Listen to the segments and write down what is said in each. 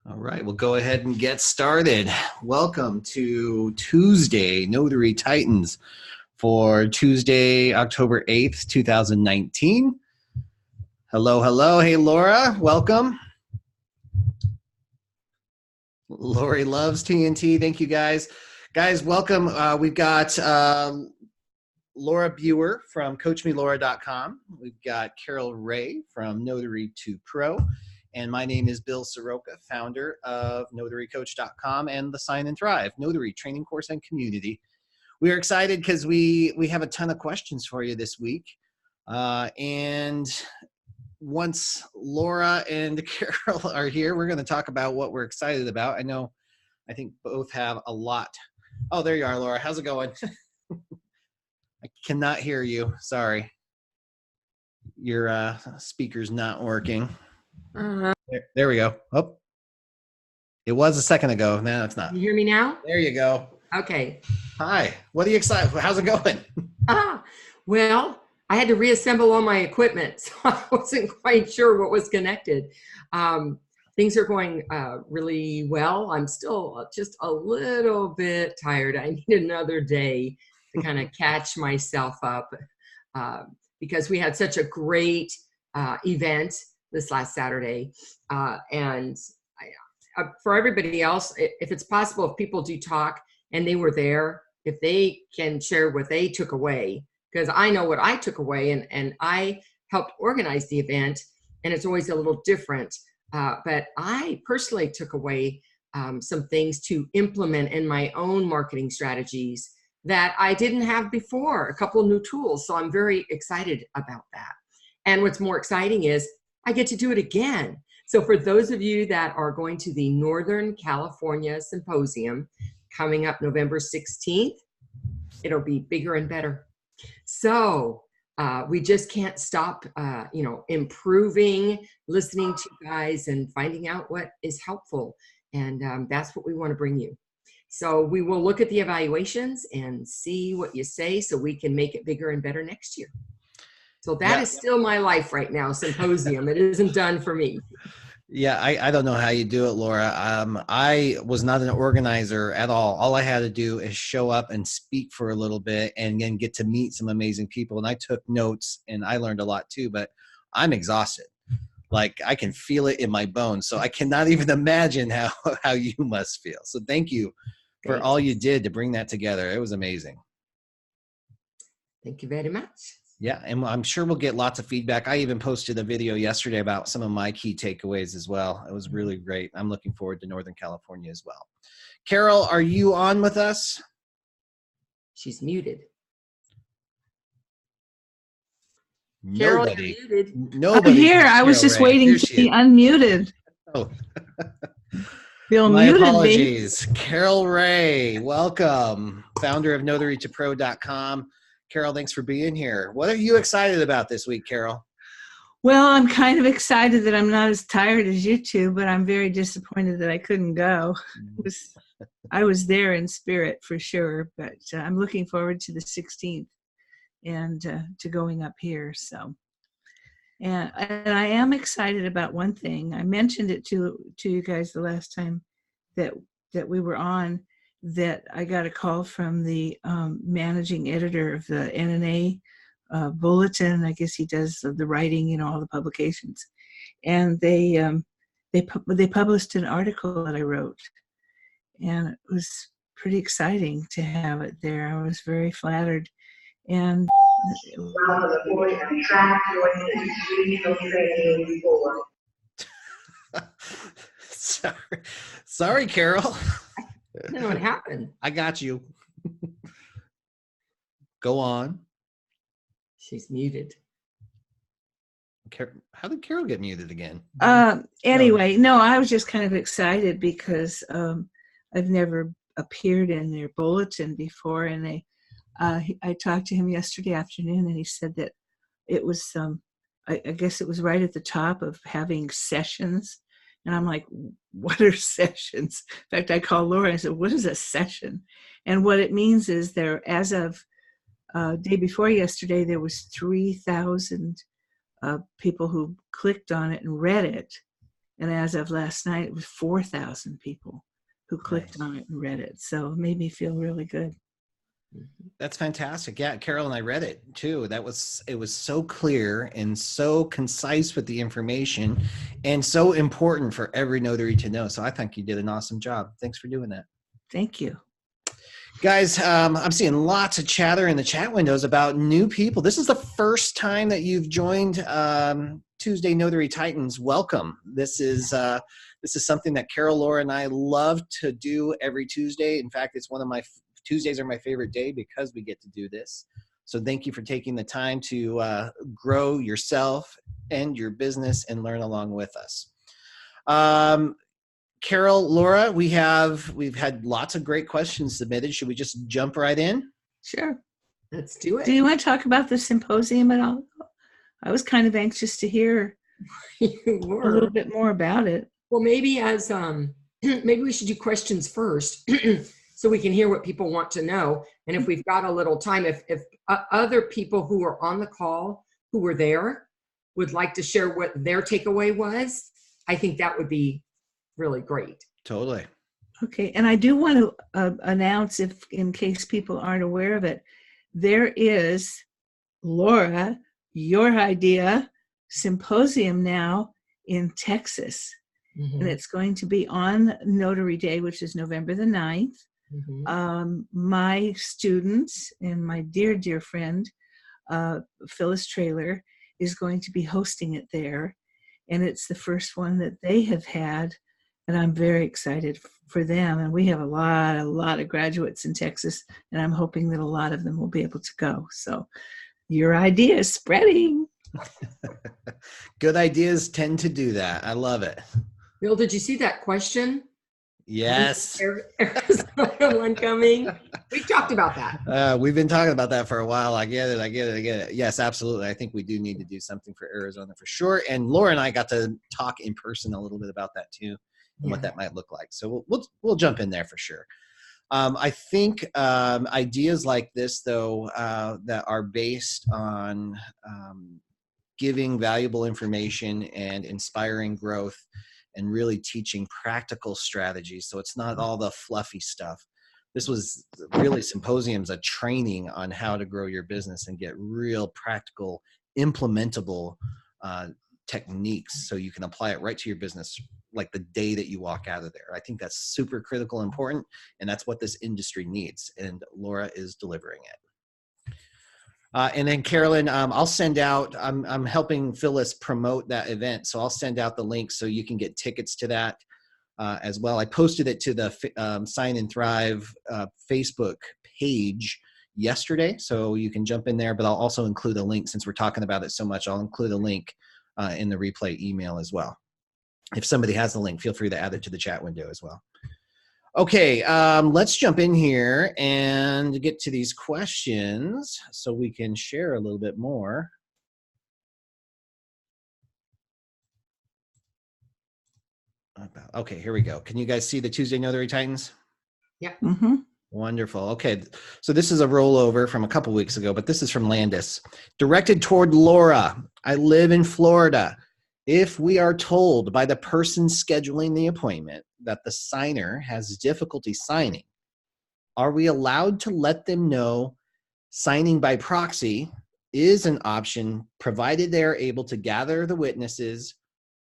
All right, we'll go ahead and get started. Welcome to Tuesday, Notary Titans for Tuesday, October 8th, 2019. Hello, hello. Hey, Laura, welcome. Lori loves TNT. Thank you, guys. Guys, welcome. We've got Laura Buer from CoachMeLaura.com. We've got Carol Ray from Notary to Pro. And my name is Bill Soroka, founder of NotaryCoach.com and the Sign and Thrive Notary Training Course and Community. We are excited because we have a ton of questions for you this week. And once Laura and Carol are here, we're going to talk about what we're excited about. I think both have a lot. Oh, there you are, Laura. How's it going? I cannot hear you. Sorry. Your speaker's not working. There we go. Oh, it was a second ago. Now it's not. You hear me now? There you go. Okay. Hi. What are you excited for? How's it going? Well, I had to reassemble all my equipment, so I wasn't quite sure what was connected. Things are going really well. I'm still just a little bit tired. I need another day to kind of catch myself up because we had such a great event this last Saturday. And for everybody else, if it's possible, if people do talk and they were there, if they can share what they took away, because I know what I took away and I helped organize the event and it's always a little different. But I personally took away some things to implement in my own marketing strategies that I didn't have before, a couple of new tools. So I'm very excited about that. And what's more exciting is I get to do it again. So for those of you that are going to the Northern California Symposium coming up November 16th, it'll be bigger and better. So we just can't stop, improving, listening to you guys and finding out what is helpful. And that's what we want to bring you. So we will look at the evaluations and see what you say so we can make it bigger and better next year. So that is still my life right now, symposium. It isn't done for me. Yeah, I don't know how you do it, Laura. I was not an organizer at all. All I had to do is show up and speak for a little bit and then get to meet some amazing people. And I took notes and I learned a lot too, but I'm exhausted. Like I can feel it in my bones. So I cannot even imagine how you must feel. So thank you for all you did to bring that together. It was amazing. Thank you very much. Yeah, and I'm sure we'll get lots of feedback. I even posted a video yesterday about some of my key takeaways as well. It was really great. I'm looking forward to Northern California as well. Carol, are you on with us? She's muted. Nobody. Carol, you're muted. Nobody. I'm here. I was just waiting to be unmuted. Oh. Bill My muted apologies. Me. Carol Ray, welcome. Founder of NotaryToPro.com. Carol, thanks for being here. What are you excited about this week, Carol? Well, I'm kind of excited that I'm not as tired as you two, but I'm very disappointed that I couldn't go. I was there in spirit for sure, but I'm looking forward to the 16th and to going up here. So, and I am excited about one thing. I mentioned it to you guys the last time that we were on, that I got a call from the managing editor of the NNA bulletin. I guess he does the writing, all the publications, and they published an article that I wrote, and it was pretty exciting to have it there. I was very flattered, and sorry, Carol. I don't know what happened. I got you. Go on. She's muted. How did Carol get muted again? Anyway, no, I was just kind of excited because I've never appeared in their bulletin before, and I talked to him yesterday afternoon, and he said that it was I guess it was right at the top of having sessions. And I'm like, what are sessions? In fact, I called Laura and I said, what is a session? And what it means is there, as of day before yesterday, there was 3,000 people who clicked on it and read it. And as of last night, it was 4,000 people who clicked Nice. on it and read it. So it made me feel really good. That's fantastic. Yeah, Carol and I read it too. It was so clear and so concise with the information and so important for every notary to know. So I think you did an awesome job. Thanks for doing that. Thank you. Guys, I'm seeing lots of chatter in the chat windows about new people. This is the first time that you've joined Tuesday Notary Titans. Welcome. This is something that Carol, Laura, and I love to do every Tuesday. In fact, it's one of my Tuesdays are my favorite day because we get to do this. So thank you for taking the time to grow yourself and your business and learn along with us. Carol, Laura, we've had lots of great questions submitted. Should we just jump right in? Sure. Let's do it. Do you want to talk about the symposium at all? I was kind of anxious to hear You were. a little bit more about it. Well, maybe as maybe we should do questions first so we can hear what people want to know. And if we've got a little time, if other people who are on the call who were there would like to share what their takeaway was, I think that would be really great. Totally. Okay, and I do want to announce, if in case people aren't aware of it, there is, Laura, your idea, symposium now in Texas. Mm-hmm. And it's going to be on Notary Day, which is November the 9th. Mm-hmm. My students and my dear, dear friend, Phyllis Traylor, is going to be hosting it there. And it's the first one that they have had. And I'm very excited for them. And we have a lot of graduates in Texas. And I'm hoping that a lot of them will be able to go. So your idea is spreading. Good ideas tend to do that. I love it. Bill, did you see that question? Yes. Arizona one coming. We've talked about that. We've been talking about that for a while. I get it. Yes, absolutely. I think we do need to do something for Arizona for sure. And Laura and I got to talk in person a little bit about that too, and what that might look like. So we'll jump in there for sure. I think ideas like this, though, that are based on giving valuable information and inspiring growth and really teaching practical strategies. So it's not all the fluffy stuff. This was really symposiums, a training on how to grow your business and get real practical, implementable techniques so you can apply it right to your business like the day that you walk out of there. I think that's super critical and important, and that's what this industry needs, and Laura is delivering it. And then Carolyn, I'll send out, I'm helping Phyllis promote that event. So I'll send out the link so you can get tickets to that as well. I posted it to the Sign and Thrive Facebook page yesterday. So you can jump in there, but I'll also include a link since we're talking about it so much. I'll include a link in the replay email as well. If somebody has the link, feel free to add it to the chat window as well. Okay, let's jump in here and get to these questions so we can share a little bit more. Okay, here we go. Can you guys see the Tuesday Notary Titans? Yeah. Mm-hmm. Wonderful. Okay, so this is a rollover from a couple weeks ago, but this is from Landis. Directed toward Laura. I live in Florida. If we are told by the person scheduling the appointment that the signer has difficulty signing, are we allowed to let them know signing by proxy is an option provided they're able to gather the witnesses,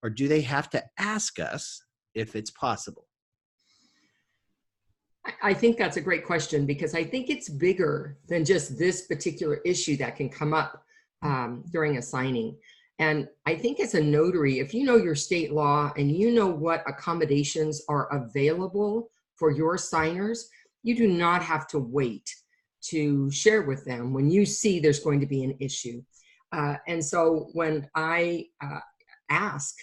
or do they have to ask us if it's possible? I think that's a great question because I think it's bigger than just this particular issue that can come up during a signing. And I think as a notary, if you know your state law and you know what accommodations are available for your signers, you do not have to wait to share with them when you see there's going to be an issue. And so when I ask,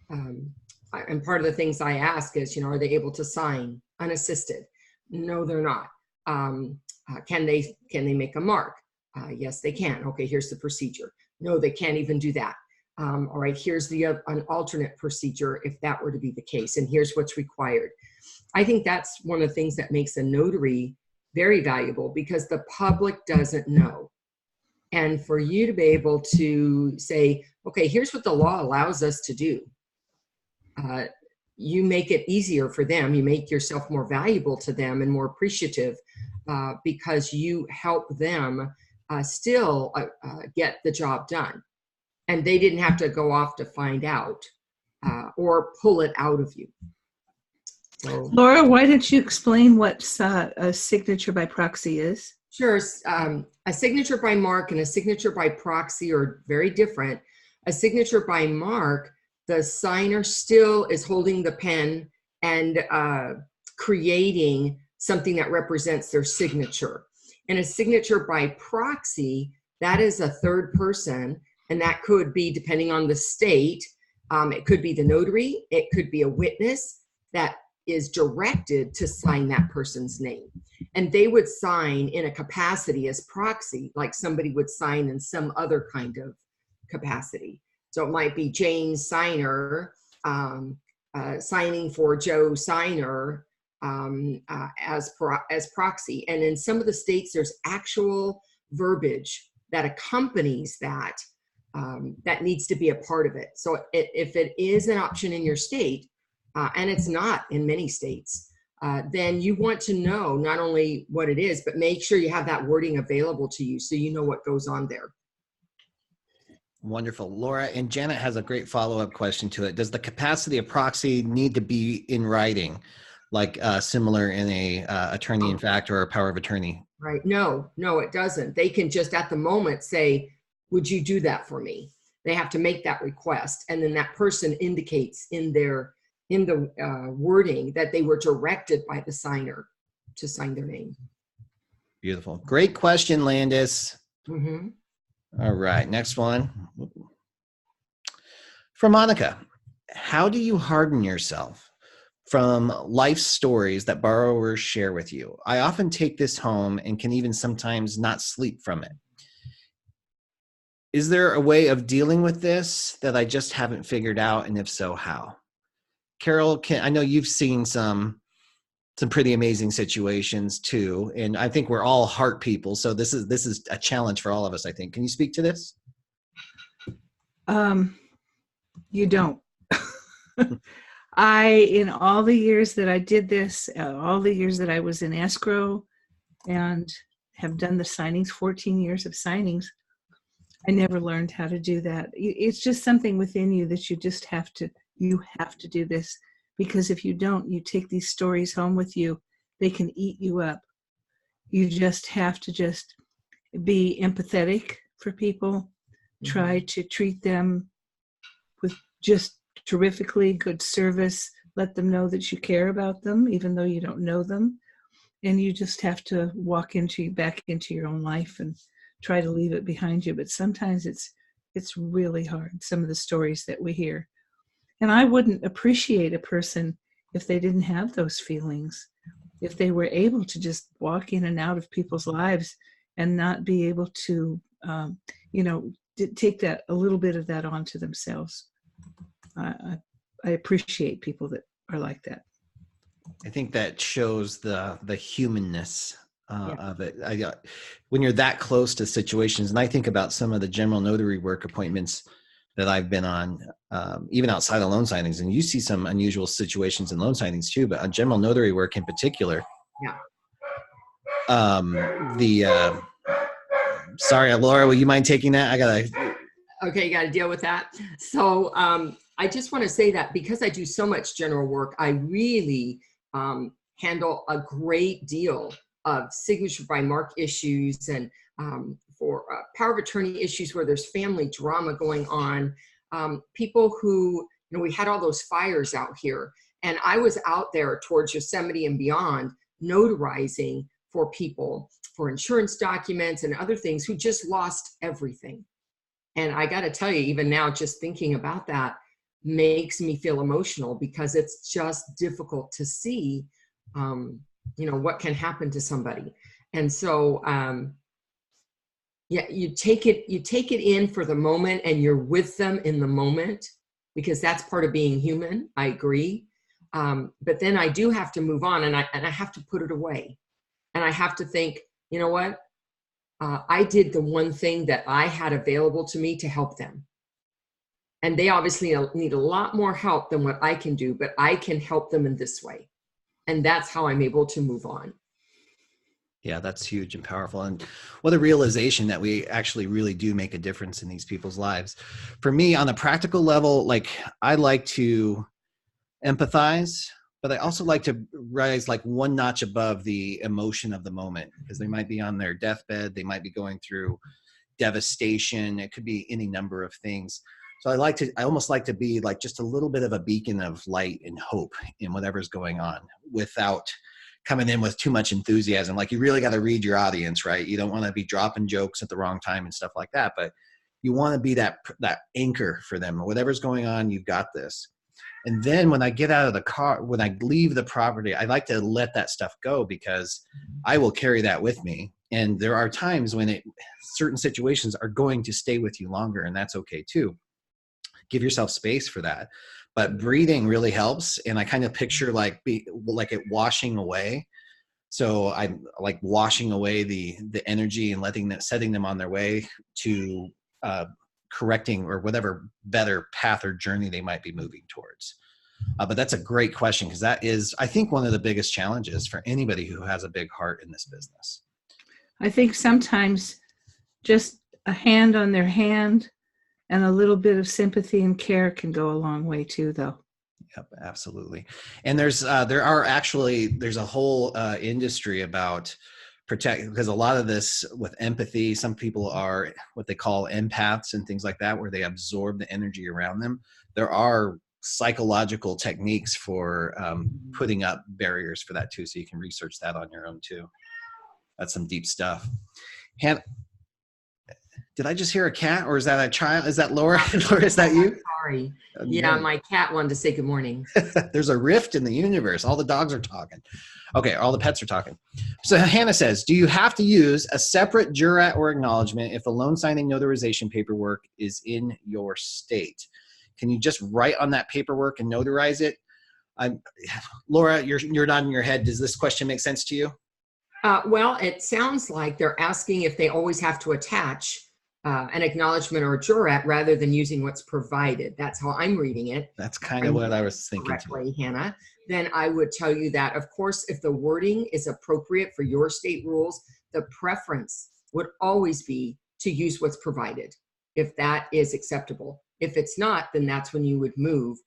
and part of the things I ask is, are they able to sign unassisted? No, they're not. Can they make a mark? Yes, they can. Okay, here's the procedure. No, they can't even do that. All right, here's an alternate procedure if that were to be the case, and here's what's required. I think that's one of the things that makes a notary very valuable because the public doesn't know. And for you to be able to say, okay, here's what the law allows us to do. you make it easier for them. You make yourself more valuable to them and more appreciative because you help them still get the job done. And they didn't have to go off to find out or pull it out of you. So, Laura, why don't you explain what a signature by proxy is? Sure. A signature by mark and a signature by proxy are very different. A signature by mark, the signer still is holding the pen and creating something that represents their signature. And a signature by proxy, that is a third person, and that could be, depending on the state, it could be the notary, it could be a witness that is directed to sign that person's name. And they would sign in a capacity as proxy, like somebody would sign in some other kind of capacity. So it might be Jane Signer signing for Joe Signer as proxy. And in some of the states, there's actual verbiage that accompanies that that needs to be a part of it. So if it is an option in your state, and it's not in many states, then you want to know not only what it is, but make sure you have that wording available to you so you know what goes on there. Wonderful. Laura, and Janet has a great follow-up question to it. Does the capacity of proxy need to be in writing, like similar in a attorney in fact or a power of attorney? Right. No, it doesn't. They can just at the moment say, would you do that for me? They have to make that request. And then that person indicates in the wording that they were directed by the signer to sign their name. Beautiful. Great question, Landis. Mm-hmm. All right, next one. From Monica, how do you harden yourself from life stories that borrowers share with you? I often take this home and can even sometimes not sleep from it. Is there a way of dealing with this that I just haven't figured out? And if so, how? Carol, I know you've seen some pretty amazing situations too. And I think we're all heart people. So this is a challenge for all of us, I think. Can you speak to this? You don't. In all the years that I did this, all the years that I was in escrow and have done the signings, 14 years of signings, I never learned how to do that. It's just something within you that you have to do this, because if you don't, you take these stories home with you, they can eat you up. You just have to be empathetic for people, try to treat them with just terrifically good service, let them know that you care about them, even though you don't know them. And you just have to walk back into your own life and try to leave it behind you. But sometimes it's really hard, some of the stories that we hear. And I wouldn't appreciate a person if they didn't have those feelings, if they were able to just walk in and out of people's lives and not be able to, take a little bit of that onto themselves. I appreciate people that are like that. I think that shows the humanness of it. When you're that close to situations, and I think about some of the general notary work appointments that I've been on, even outside of loan signings, and you see some unusual situations in loan signings too, but on general notary work in particular. Yeah. Sorry, Laura, will you mind taking that? Okay, you got to deal with that. So I just want to say that because I do so much general work, I really handle a great deal of signature by mark issues and for power of attorney issues where there's family drama going on. People who, we had all those fires out here, and I was out there towards Yosemite and beyond notarizing for people for insurance documents and other things who just lost everything. And I got to tell you, even now, just thinking about that makes me feel emotional, because it's just difficult to see, what can happen to somebody. And so, you take it in for the moment, and you're with them in the moment, because that's part of being human. I agree. But then I do have to move on, and I have to put it away, and I have to think, you know what? I did the one thing that I had available to me to help them. And they obviously need a lot more help than what I can do, but I can help them in this way. And that's how I'm able to move on. Yeah, that's huge and powerful. And what a realization that we actually really do make a difference in these people's lives. For me, on a practical level, like I like to empathize, but I also like to rise like one notch above the emotion of the moment, because they might be on their deathbed. They might be going through devastation. It could be any number of things. So I almost like to be like just a little bit of a beacon of light and hope in whatever's going on, without coming in with too much enthusiasm. Like, you really got to read your audience, right? You don't want to be dropping jokes at the wrong time and stuff like that, but you want to be that anchor for them. Whatever's going on, you've got this. And then when I get out of the car, when I leave the property, I like to let that stuff go, because I will carry that with me. And there are times when certain situations are going to stay with you longer, and that's okay too. Give yourself space for that. But breathing really helps. And I kind of picture like it washing away. So I'm like washing away the energy and setting them on their way to correcting or whatever better path or journey they might be moving towards. But that's a great question, because that is, I think, one of the biggest challenges for anybody who has a big heart in this business. I think sometimes just a hand on their hand and a little bit of sympathy and care can go a long way too, though. Yep, absolutely. And there's a whole industry about because a lot of this with empathy, some people are what they call empaths and things like that, where they absorb the energy around them. There are psychological techniques for putting up barriers for that too. So you can research that on your own too. That's some deep stuff. Did I just hear a cat, or is that a child? Is that Laura? Laura, is that you? Sorry. Yeah, my cat wanted to say good morning. There's a rift in the universe. All the dogs are talking. Okay, all the pets are talking. So Hannah says, do you have to use a separate jurat or acknowledgement if the loan signing notarization paperwork is in your state? Can you just write on that paperwork and notarize it? Laura, you're nodding your head. Does this question make sense to you? Well, it sounds like they're asking if they always have to attach an acknowledgement or a jurat rather than using what's provided. That's how I'm reading it. That's kind of what I was thinking correctly, Hannah. Then I would tell you that, of course, if the wording is appropriate for your state rules, the preference would always be to use what's provided, if that is acceptable. If it's not, then that's when you would move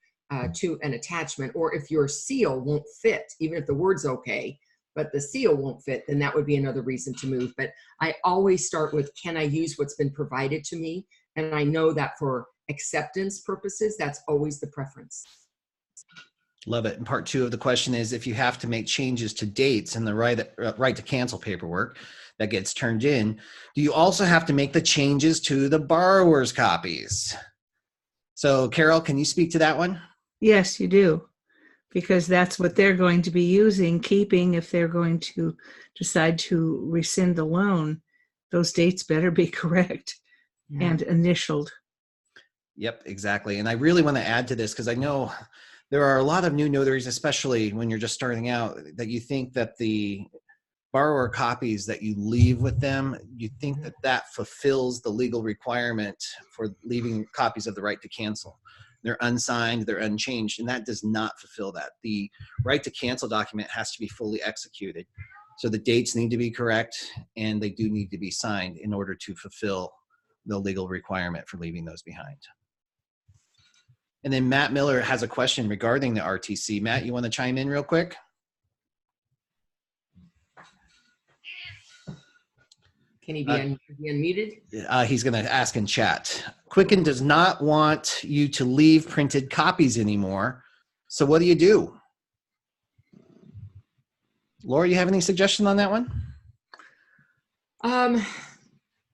to an attachment. Or if your seal won't fit, even if the word's okay, but the seal won't fit, then that would be another reason to move. But I always start with, can I use what's been provided to me? And I know that for acceptance purposes, that's always the preference. Love it. And part two of the question is, if you have to make changes to dates in the right to cancel paperwork that gets turned in, do you also have to make the changes to the borrower's copies? So Carol, can you speak to that one? Yes, you do. Because that's what they're going to be keeping if they're going to decide to rescind the loan. Those dates better be correct and initialed. Yep, exactly. And I really want to add to this, because I know there are a lot of new notaries, especially when you're just starting out, that you think that the borrower copies that you leave with them, you think that that fulfills the legal requirement for leaving copies of the right to cancel. They're unsigned, they're unchanged, and that does not fulfill that. The right to cancel document has to be fully executed. So the dates need to be correct, and they do need to be signed in order to fulfill the legal requirement for leaving those behind. And then Matt Miller has a question regarding the RTC. Matt, you want to chime in real quick? Can he be unmuted? He's going to ask in chat. Quicken does not want you to leave printed copies anymore. So what do you do? Laura, you have any suggestion on that one?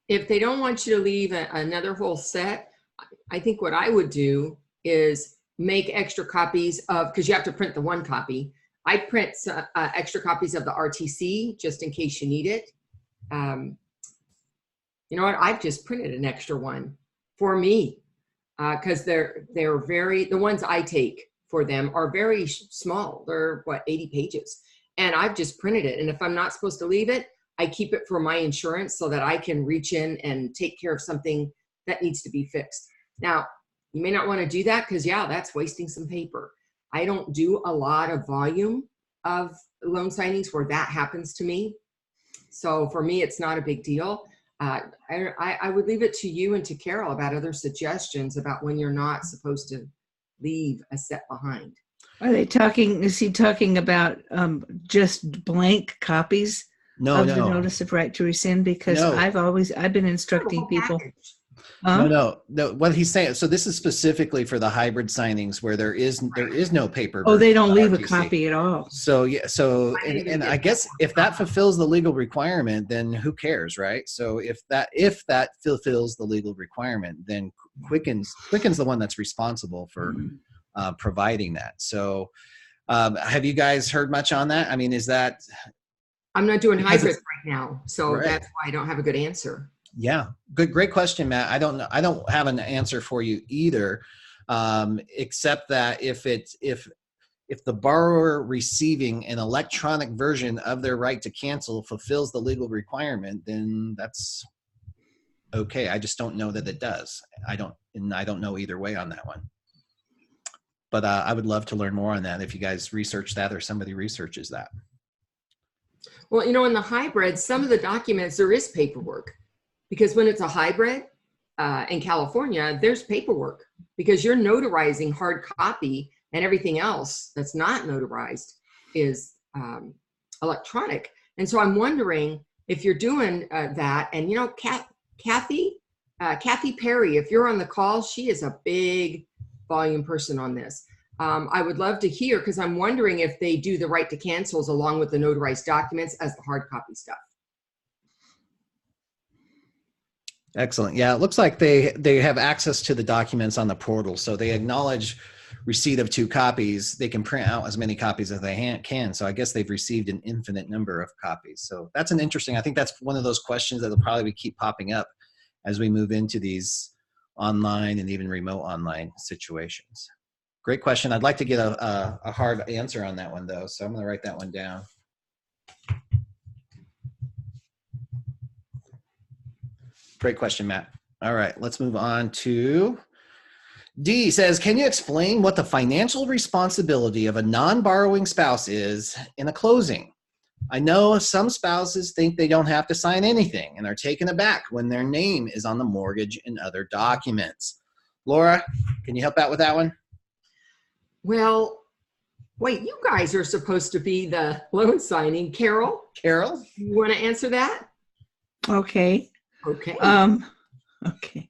If they don't want you to leave another whole set, I think what I would do is make extra copies of, because you have to print the one copy. I print extra copies of the RTC just in case you need it. You know what? I've just printed an extra one for me because they're the ones I take for them are very small. They're 80 pages, and I've just printed it. And if I'm not supposed to leave it, I keep it for my insurance so that I can reach in and take care of something that needs to be fixed. Now, You may not want to do that because, yeah, that's wasting some paper. I don't do a lot of volume of loan signings where that happens to me. So for me, it's not a big deal. I would leave it to you and to Carol about other suggestions about when you're not supposed to leave a set behind. Are they talking, is he talking about just blank copies No, of the no, notice of right to rescind? Because No. I've been instructing people. Package. no. What he's saying. So this is specifically for the hybrid signings where there is no paper. Oh, they don't version leave of a RTC. copy at all. So yeah, so I didn't even and get I that guess one. if that fulfills the legal requirement, then who cares, right? So if that fulfills the legal requirement, then Quicken's the one that's responsible for providing that. So have you guys heard much on that? I mean, is that I'm not doing because hybrids right now, so Right. that's why I don't have a good answer. Yeah, great question, Matt. I don't know. I don't have an answer for you either, except that if the borrower receiving an electronic version of their right to cancel fulfills the legal requirement, then that's okay. I just don't know that it does. I don't know either way on that one. But I would love to learn more on that if you guys research that or somebody researches that. Well, you know, in the hybrid, some of the documents, there is paperwork. Because when it's a hybrid in California, there's paperwork because you're notarizing hard copy and everything else that's not notarized is electronic. And so I'm wondering if you're doing that. And, you know, Kathy Perry, if you're on the call, she is a big volume person on this. I would love to hear, because I'm wondering if they do the right to cancels along with the notarized documents as the hard copy stuff. Excellent. Yeah, it looks like they have access to the documents on the portal, so they acknowledge receipt of 2 copies. They can print out as many copies as they can. So I guess they've received an infinite number of copies. So that's an interesting. I think that's one of those questions that will probably keep popping up as we move into these online and even remote online situations. Great question. I'd like to get a hard answer on that one though, so I'm going to write that one down. Great question, Matt. All right, let's move on to D. Says, can you explain what the financial responsibility of a non-borrowing spouse is in a closing? I know some spouses think they don't have to sign anything and are taken aback when their name is on the mortgage and other documents. Laura, can you help out with that one? Well, wait, you guys are supposed to be the loan signing. Carol, you want to answer that? Okay. Okay. Okay.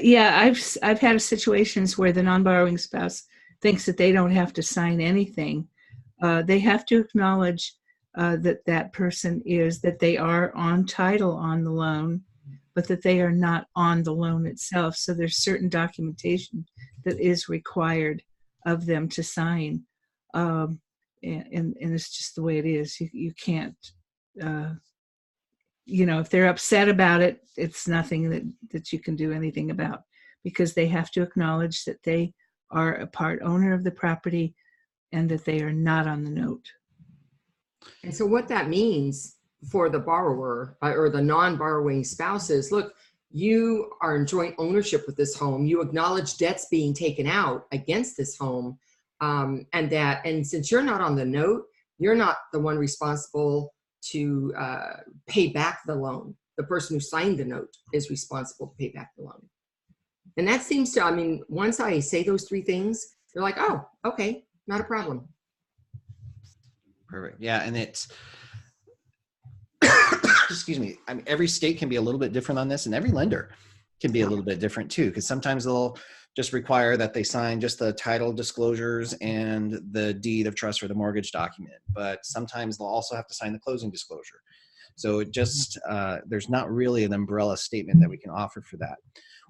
Yeah, I've had situations where the non-borrowing spouse thinks that they don't have to sign anything. They have to acknowledge that person that they are on title on the loan, but that they are not on the loan itself. So there's certain documentation that is required of them to sign, and it's just the way it is. You can't. You know, if they're upset about it, it's nothing that you can do anything about, because they have to acknowledge that they are a part owner of the property and that they are not on the note. And so what that means for the borrower or the non-borrowing spouses, look, you are in joint ownership with this home. You acknowledge debts being taken out against this home. And since you're not on the note, you're not the one responsible to pay back the loan. The person who signed the note is responsible to pay back the loan. And that seems to, I mean, once I say those 3 things, they're like, oh, okay, not a problem. Perfect. Yeah, and it's, excuse me, I mean, every state can be a little bit different on this, and every lender can be a little bit different too, because sometimes they'll just require that they sign just the title disclosures and the deed of trust for the mortgage document. But sometimes they'll also have to sign the closing disclosure. So it just, there's not really an umbrella statement that we can offer for that.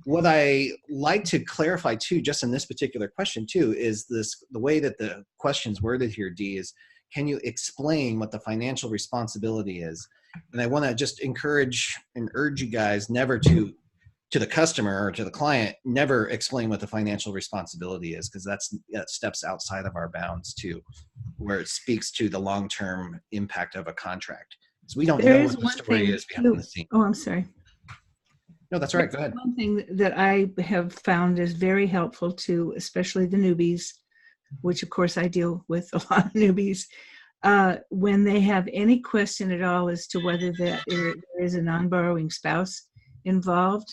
What I like to clarify too, just in this particular question too, is the way that the question's worded here, D, is can you explain what the financial responsibility is? And I want to just encourage and urge you guys never to the customer or to the client, never explain what the financial responsibility is, because that steps outside of our bounds too, where it speaks to the long-term impact of a contract. So we don't know what the story is behind the scenes. Oh, I'm sorry. No, that's right. Go ahead. One thing that I have found is very helpful to, especially the newbies, which of course I deal with a lot of newbies, when they have any question at all as to whether there is a non-borrowing spouse involved,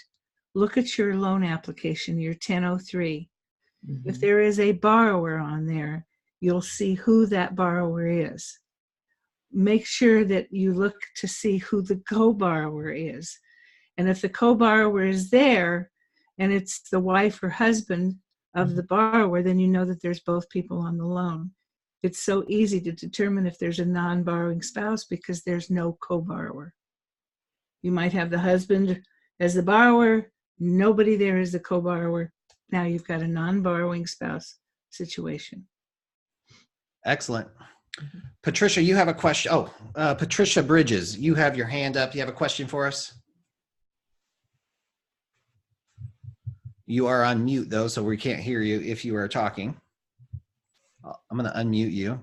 look at your loan application, your 1003. Mm-hmm. If there is a borrower on there, you'll see who that borrower is. Make sure that you look to see who the co-borrower is. And if the co-borrower is there and it's the wife or husband of the borrower, then you know that there's both people on the loan. It's so easy to determine if there's a non-borrowing spouse because there's no co-borrower. You might have the husband as the borrower, nobody there is the co-borrower. Now you've got a non-borrowing spouse situation. Excellent. Patricia, you have a question. Oh, Patricia Bridges, you have your hand up. You have a question for us? You are on mute though, so we can't hear you if you are talking. I'm going to unmute you.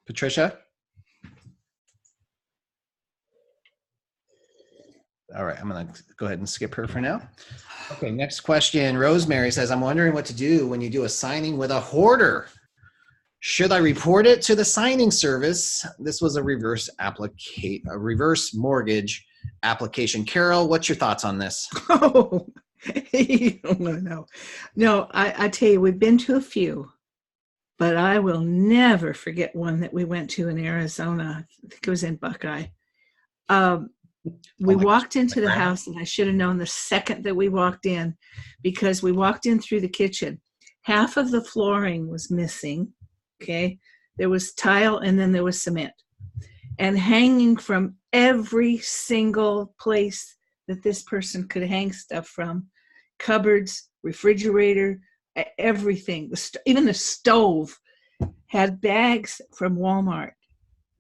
Patricia? All right, I'm going to go ahead and skip her for now. Okay, next question. Rosemary says, I'm wondering what to do when you do a signing with a hoarder. Should I report it to the signing service? This was a reverse mortgage application. Carol, what's your thoughts on this? Oh, no. I tell you, we've been to a few, but I will never forget one that we went to in Arizona. I think it was in Buckeye. We walked into the house, and I should have known the second that we walked in, because we walked in through the kitchen. Half of the flooring was missing. Okay, there was tile and then there was cement, and hanging from every single place that this person could hang stuff from, cupboards, refrigerator, everything, even the stove had bags from Walmart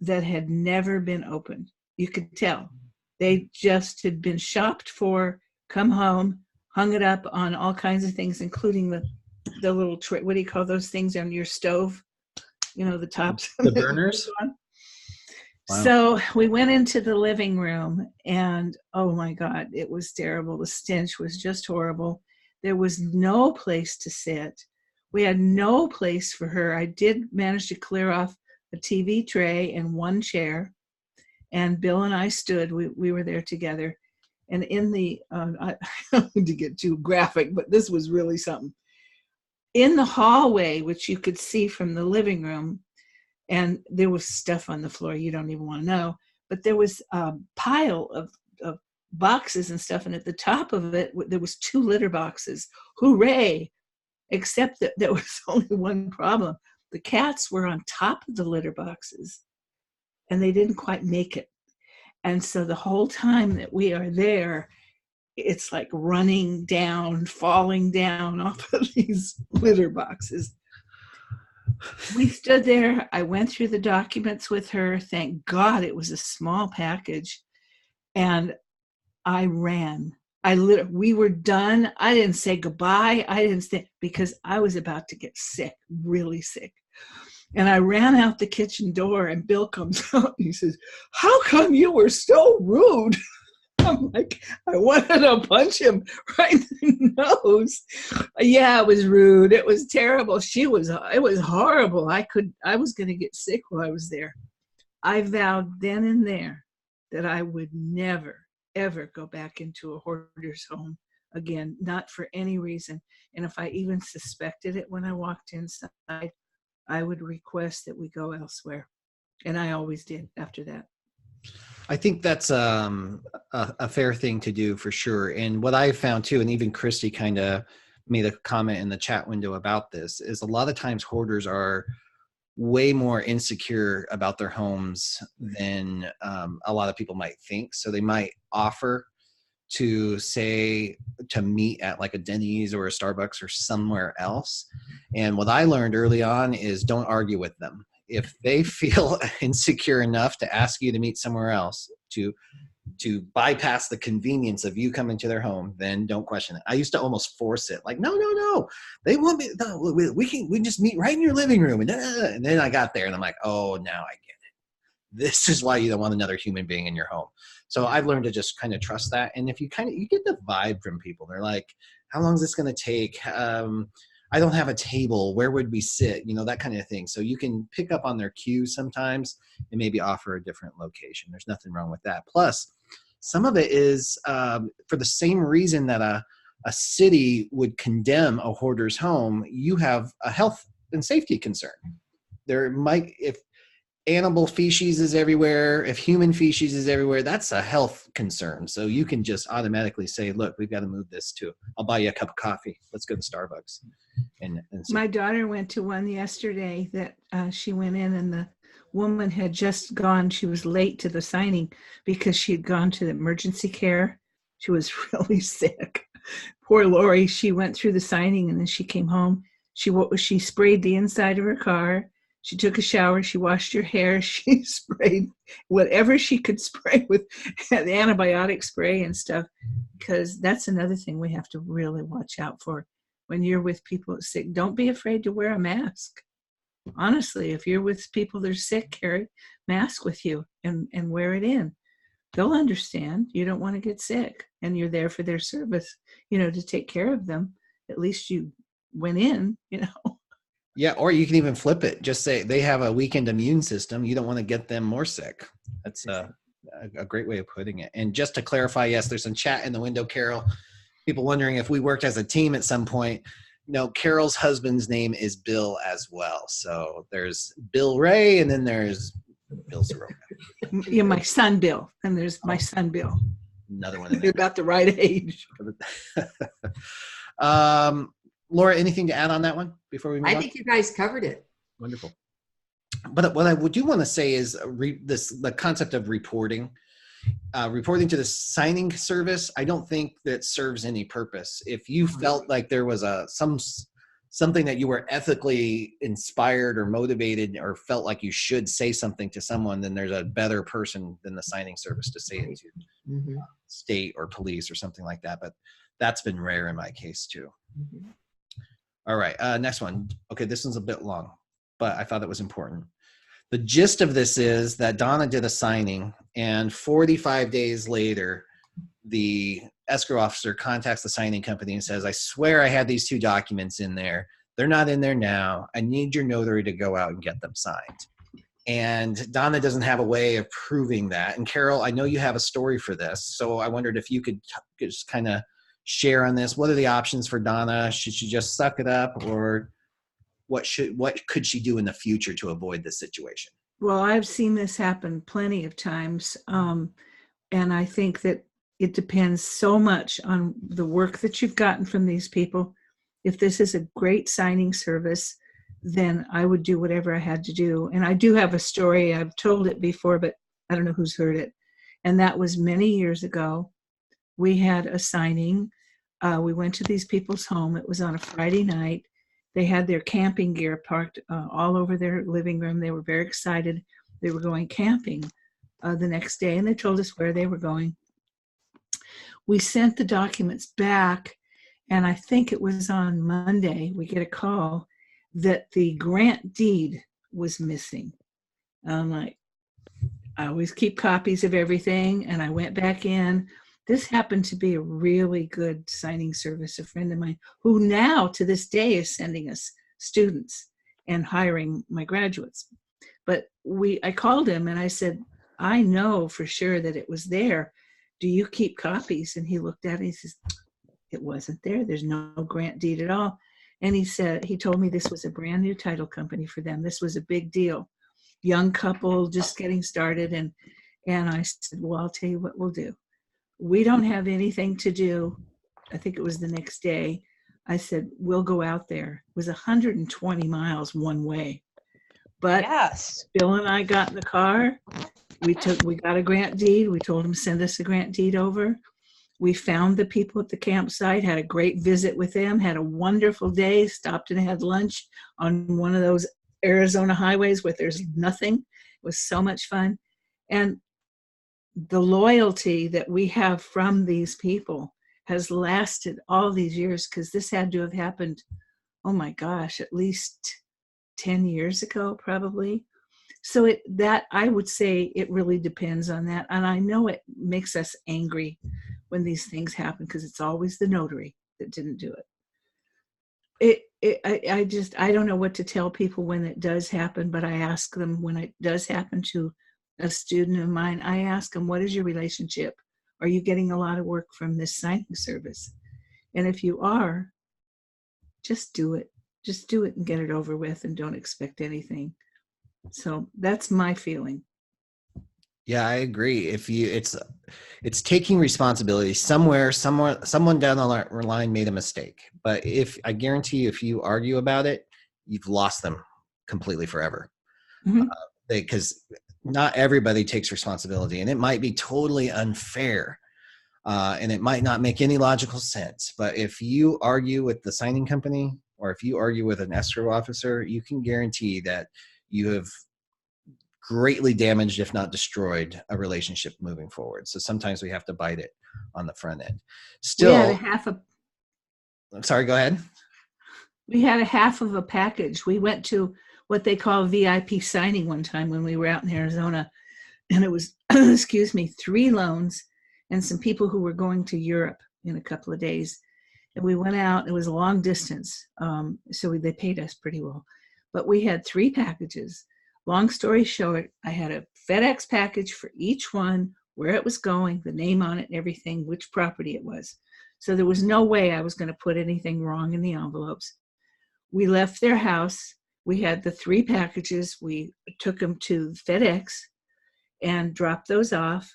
that had never been opened. You could tell they just had been shopped for, come home, hung it up on all kinds of things, including the little tray. What do you call those things on your stove? You know, the tops. The burners? Wow. So we went into the living room, and oh my God, it was terrible. The stench was just horrible. There was no place to sit. We had no place for her. I did manage to clear off a TV tray and one chair, and Bill and I stood. We were there together. And in the, I don't need to get too graphic, but this was really something. In the hallway, which you could see from the living room, and there was stuff on the floor you don't even want to know, but there was a pile of boxes and stuff, and at the top of it, there was 2 litter boxes. Hooray! Except that there was only one problem. The cats were on top of the litter boxes, and they didn't quite make it. And so the whole time that we are there, it's like running down, falling down off of these litter boxes. We stood there. I went through the documents with her. Thank God it was a small package. And I ran. We were done. I didn't say goodbye. I didn't say, because I was about to get sick, really sick. And I ran out the kitchen door, and Bill comes out and he says, "How come you were so rude?" I'm like, I wanted to punch him right in the nose. Yeah, it was rude. It was terrible. It was horrible. I was going to get sick while I was there. I vowed then and there that I would never, ever go back into a hoarder's home again, not for any reason. And if I even suspected it when I walked inside, I would request that we go elsewhere. And I always did after that. I think that's a fair thing to do for sure. And what I found too, and even Christy kind of made a comment in the chat window about this, is a lot of times hoarders are way more insecure about their homes than a lot of people might think. So they might offer to meet at like a Denny's or a Starbucks or somewhere else. And what I learned early on is don't argue with them. If they feel insecure enough to ask you to meet somewhere else, to bypass the convenience of you coming to their home, then don't question it. I used to almost force it, like, no. They want me. No, we can just meet right in your living room. And then I got there, and I'm like, oh, now I get it. This is why you don't want another human being in your home. So I've learned to just kind of trust that. And if you get the vibe from people, they're like, how long is this going to take? I don't have a table. Where would we sit? That kind of thing. So you can pick up on their cues sometimes and maybe offer a different location. There's nothing wrong with that. Plus, some of it is for the same reason that a city would condemn a hoarder's home, you have a health and safety concern. If animal feces is everywhere, if human feces is everywhere, that's a health concern. So you can just automatically say, look, we've got to move this to, I'll buy you a cup of coffee. Let's go to Starbucks. And so. My daughter went to one yesterday that she went in, and the woman had just gone. She was late to the signing because she had gone to the emergency care. She was really sick. Poor Lori, she went through the signing and then she came home. She sprayed the inside of her car. She took a shower. She washed her hair. She sprayed whatever she could spray with the antibiotic spray and stuff, because that's another thing we have to really watch out for. When you're with people sick, don't be afraid to wear a mask. Honestly, if you're with people that are sick, carry a mask with you and wear it in. They'll understand. You don't want to get sick, and you're there for their service, to take care of them. At least you went in, Yeah, or you can even flip it. Just say they have a weakened immune system. You don't want to get them more sick. That's a great way of putting it. And just to clarify, yes, there's some chat in the window, Carol. People wondering if we worked as a team at some point. No, Carol's husband's name is Bill as well. So there's Bill Ray, and then there's Bill Soroka. Yeah, my son Bill, and there's my son Bill. Another one. They're about the right age. Laura, anything to add on that one before we move on? I think you guys covered it. Wonderful. But what I do want to say is the concept of reporting. Reporting to the signing service, I don't think that serves any purpose. If you felt like there was something that you were ethically inspired or motivated or felt like you should say something to someone, then there's a better person than the signing service to say it to. State or police or something like that. But that's been rare in my case too. All right, next one. Okay, this one's a bit long, but I thought it was important. The gist of this is that Donna did a signing, and 45 days later, the escrow officer contacts the signing company and says, I swear I had these 2 documents in there. They're not in there now. I need your notary to go out and get them signed. And Donna doesn't have a way of proving that. And Carol, I know you have a story for this, so I wondered if you could just kind of share on this. What are the options for Donna? Should she just suck it up, or what could she do in the future to avoid this situation? Well, I've seen this happen plenty of times. And I think that it depends so much on the work that you've gotten from these people. If this is a great signing service, then I would do whatever I had to do. And I do have a story. I've told it before, but I don't know who's heard it. And that was many years ago. We had a signing. We went to these people's home. It was on a Friday night. They had their camping gear parked all over their living room. They were very excited. They were going camping the next day, and they told us where they were going. We sent the documents back, and I think it was on Monday, we get a call that the grant deed was missing. I'm like, I always keep copies of everything, and I went back in. This happened to be a really good signing service, a friend of mine, who now to this day is sending us students and hiring my graduates. But I called him and I said, I know for sure that it was there. Do you keep copies? And he looked at it and he says, it wasn't there. There's no grant deed at all. And he told me this was a brand new title company for them. This was a big deal. Young couple just getting started. And I said, well, I'll tell you what we'll do. We don't have anything to do. I think it was the next day. I said, we'll go out there. It was 120 miles one way. But yes, Bill and I got in the car. We got a grant deed. We told him, send us a grant deed over. We found the people at the campsite, had a great visit with them, had a wonderful day, stopped and had lunch on one of those Arizona highways where there's nothing. It was so much fun. And the loyalty that we have from these people has lasted all these years, because this had to have happened, oh my gosh, at least 10 years ago, probably. So that I would say it really depends on that. And I know it makes us angry when these things happen because it's always the notary that didn't do it. I don't know what to tell people when it does happen, but I ask them when it does happen to a student of mine, I ask them, what is your relationship? Are you getting a lot of work from this signing service? And if you are, just do it. Just do it and get it over with and don't expect anything. So that's my feeling. Yeah, I agree. It's taking responsibility. Someone down the line made a mistake. But I guarantee you, if you argue about it, you've lost them completely forever. Mm-hmm. Because not everybody takes responsibility, and it might be totally unfair, and it might not make any logical sense. But if you argue with the signing company, or if you argue with an escrow officer, you can guarantee that you have greatly damaged, if not destroyed, a relationship moving forward. So sometimes we have to bite it on the front end. Still, I'm sorry, go ahead. We had a half of a package. We went to what they call VIP signing one time when we were out in Arizona. And it was, excuse me, 3 loans and some people who were going to Europe in a couple of days. And we went out, it was a long distance. So they paid us pretty well. But we had 3 packages. Long story short, I had a FedEx package for each one, where it was going, the name on it, and everything, which property it was. So there was no way I was going to put anything wrong in the envelopes. We left their house. We had the 3 packages. We took them to FedEx and dropped those off.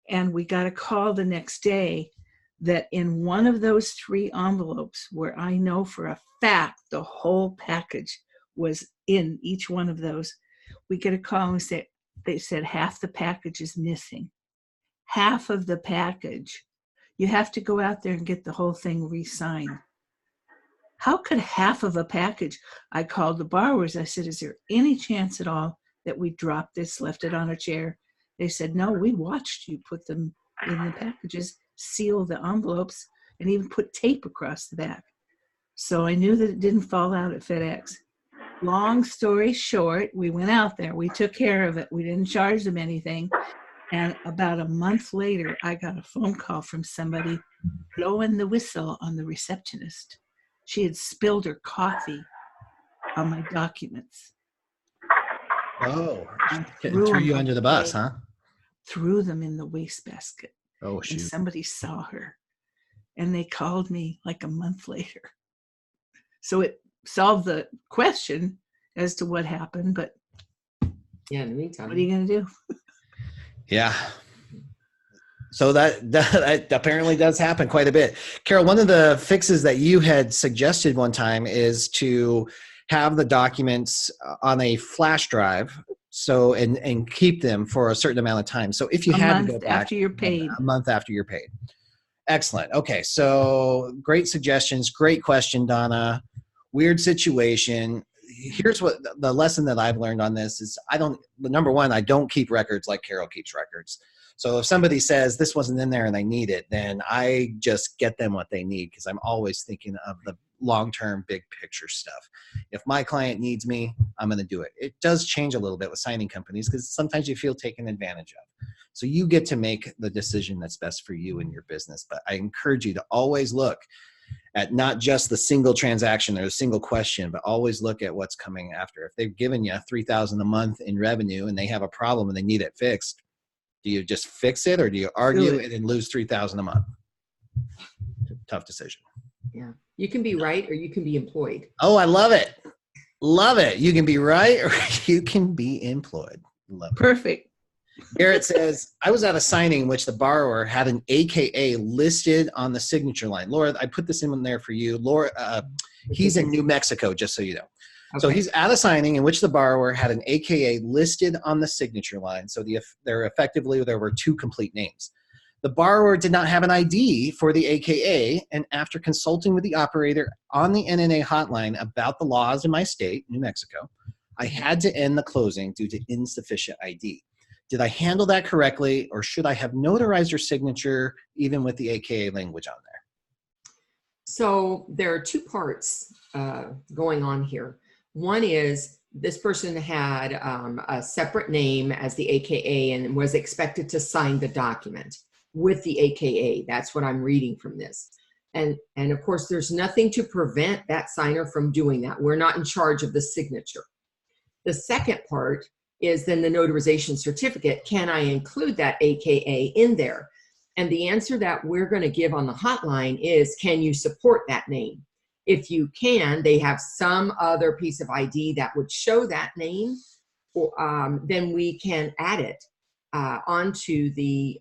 And we got a call the next day that in one of those 3 envelopes, where I know for a fact the whole package was in each one of those, we get a call and they said half the package is missing. Half of the package. You have to go out there and get the whole thing re-signed. How could half of a package? I called the borrowers. I said, is there any chance at all that we dropped this, left it on a chair? They said, no, we watched you put them in the packages, seal the envelopes, and even put tape across the back. So I knew that it didn't fall out at FedEx. Long story short, we went out there. We took care of it. We didn't charge them anything. And about a month later, I got a phone call from somebody blowing the whistle on the receptionist. She had spilled her coffee on my documents. Oh, threw you under the bus, huh? Threw them in the wastebasket. Oh, shoot. And somebody saw her. And they called me like a month later. So it solved the question as to what happened, but yeah, in the meantime, what are you going to do? Yeah. So that apparently does happen quite a bit. Carol, one of the fixes that you had suggested one time is to have the documents on a flash drive, so and keep them for a certain amount of time. So if you had to go back after you're paid, a month after you're paid. Excellent. Okay, so great suggestions. Great question, Donna. Weird situation. Here's what the lesson that I've learned on this is: number one, I don't keep records like Carol keeps records. So if somebody says this wasn't in there and I need it, then I just get them what they need, because I'm always thinking of the long-term big picture stuff. If my client needs me, I'm going to do it. It does change a little bit with signing companies because sometimes you feel taken advantage of. So you get to make the decision that's best for you and your business. But I encourage you to always look at not just the single transaction or the single question, but always look at what's coming after. If they've given you $3,000 a month in revenue and they have a problem and they need it fixed, do you just fix it, or do you argue it and lose $3,000 a month? Tough decision. Yeah. You can be right or you can be employed. Oh, I love it. Love it. You can be right or you can be employed. Love it. Perfect. Garrett says, I was at a signing in which the borrower had an AKA listed on the signature line. Laura, I put this in there for you. Laura, he's in New Mexico, just so you know. Okay. So he's at a signing in which the borrower had an AKA listed on the signature line. So there were 2 complete names. The borrower did not have an ID for the AKA, and after consulting with the operator on the NNA hotline about the laws in my state, New Mexico, I had to end the closing due to insufficient ID. Did I handle that correctly, or should I have notarized your signature even with the AKA language on there? So there are 2 parts going on here. One is this person had a separate name as the AKA and was expected to sign the document with the AKA. That's what I'm reading from this. And of course, there's nothing to prevent that signer from doing that. We're not in charge of the signature. The second part is then the notarization certificate. Can I include that AKA in there? And the answer that we're going to give on the hotline is, can you support that name? If you can, they have some other piece of ID that would show that name, or, then we can add it onto the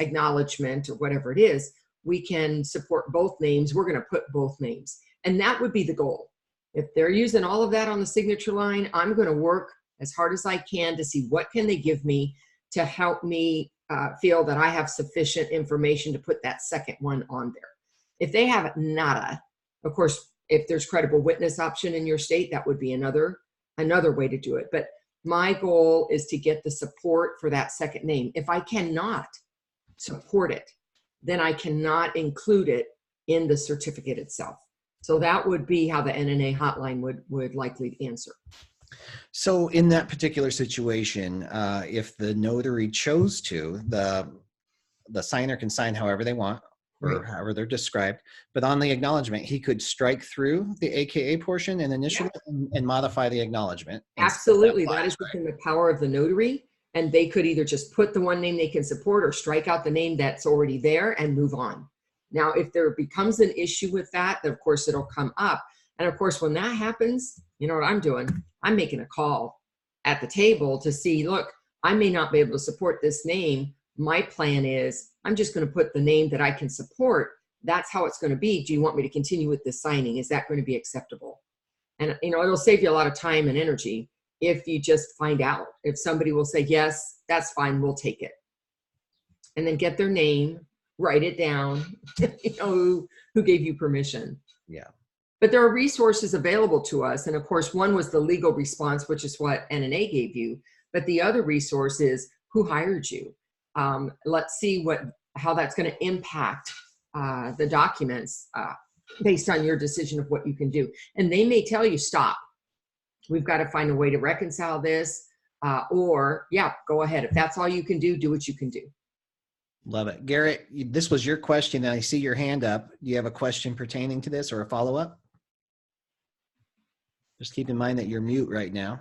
acknowledgement or whatever it is. We can support both names. We're going to put both names. And that would be the goal. If they're using all of that on the signature line, I'm going to work as hard as I can to see what can they give me to help me feel that I have sufficient information to put that second one on there. If they have nada, of course, if there's credible witness option in your state, that would be another way to do it. But my goal is to get the support for that second name. If I cannot support it, then I cannot include it in the certificate itself. So that would be how the NNA hotline would likely answer. So in that particular situation, if the notary chose to, the signer can sign however they want, or Right. however they're described, but on the acknowledgement, he could strike through the AKA portion and initial and modify the acknowledgement. Absolutely. That is within the power of the notary. And they could either just put the one name they can support or strike out the name that's already there and move on. Now, if there becomes an issue with that, then of course it'll come up. And of course, when that happens, you know what I'm doing? I'm making a call at the table to see, look, I may not be able to support this name. My plan is I'm just going to put the name that I can support. That's how it's going to be. Do you want me to continue with this signing? Is that going to be acceptable? And, you know, it'll save you a lot of time and energy if you just find out. If somebody will say, yes, that's fine, we'll take it. And then get their name, write it down, you know, who gave you permission. Yeah. But there are resources available to us. And of course, one was the legal response, which is what NNA gave you. But the other resource is who hired you. Let's see how that's going to impact the documents based on your decision of what you can do. And they may tell you, stop. We've got to find a way to reconcile this. Or, yeah, go ahead. If that's all you can do, do what you can do. Love it. Garrett, this was your question, and I see your hand up. Do you have a question pertaining to this or a follow-up? Just keep in mind that you're mute right now.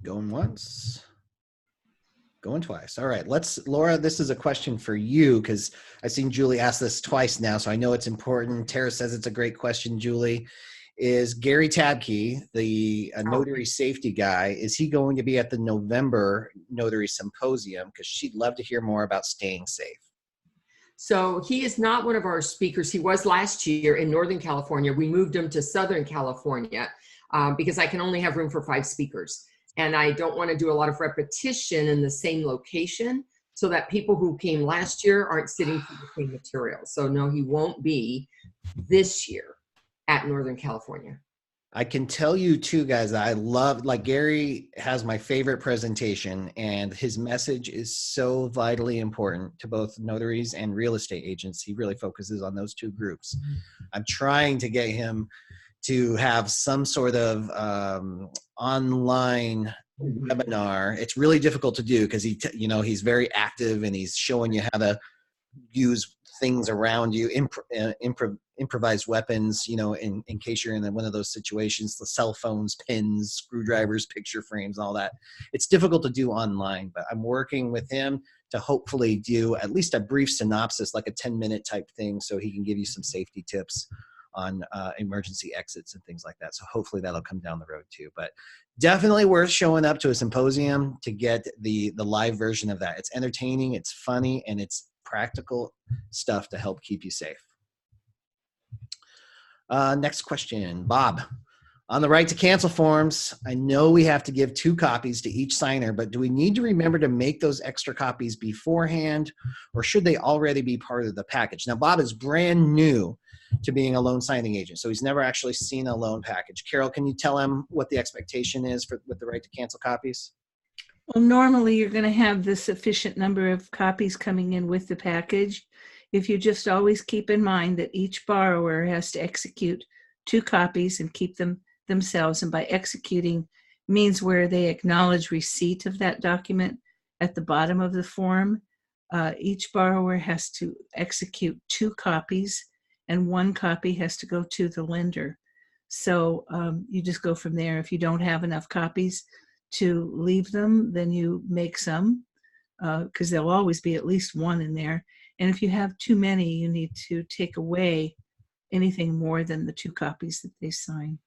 Going once, going twice. All right, Laura, this is a question for you because I've seen Julie ask this twice now, so I know it's important. Tara says it's a great question, Julie. Is Gary Tabke, the notary safety guy, is he going to be at the November Notary Symposium? Because she'd love to hear more about staying safe. So he is not one of our speakers. He was last year in Northern California. We moved him to Southern California because I can only have room for 5 speakers. And I don't want to do a lot of repetition in the same location so that people who came last year aren't sitting through the same material. So no, he won't be this year at Northern California. I can tell you too, guys, that I love, like Gary has my favorite presentation and his message is so vitally important to both notaries and real estate agents. He really focuses on those 2 groups. I'm trying to get him to have some sort of online webinar. It's really difficult to do because he's very active and he's showing you how to use things around you, improvised weapons, in case you're in one of those situations, the cell phones, pins, screwdrivers, picture frames, all that. It's difficult to do online, but I'm working with him to hopefully do at least a brief synopsis, like a 10-minute type thing, so he can give you some safety tips on emergency exits and things like that. So hopefully that'll come down the road too, but definitely worth showing up to a symposium to get the live version of that. It's entertaining, it's funny, and it's practical stuff to help keep you safe. Next question, Bob. On the right to cancel forms, I know we have to give 2 copies to each signer, but do we need to remember to make those extra copies beforehand, or should they already be part of the package? Now, Bob is brand new to being a loan signing agent, so he's never actually seen a loan package. Carol, can you tell him what the expectation is with the right to cancel copies? Well, normally you're going to have the sufficient number of copies coming in with the package. if you just always keep in mind that each borrower has to execute 2 copies and keep them themselves, and by executing means where they acknowledge receipt of that document at the bottom of the form, each borrower has to execute 2 copies, and 1 copy has to go to the lender. So you just go from there. If you don't have enough copies to leave them, then you make some, because there'll always be at least 1 in there. And if you have too many, you need to take away anything more than the 2 copies that they sign.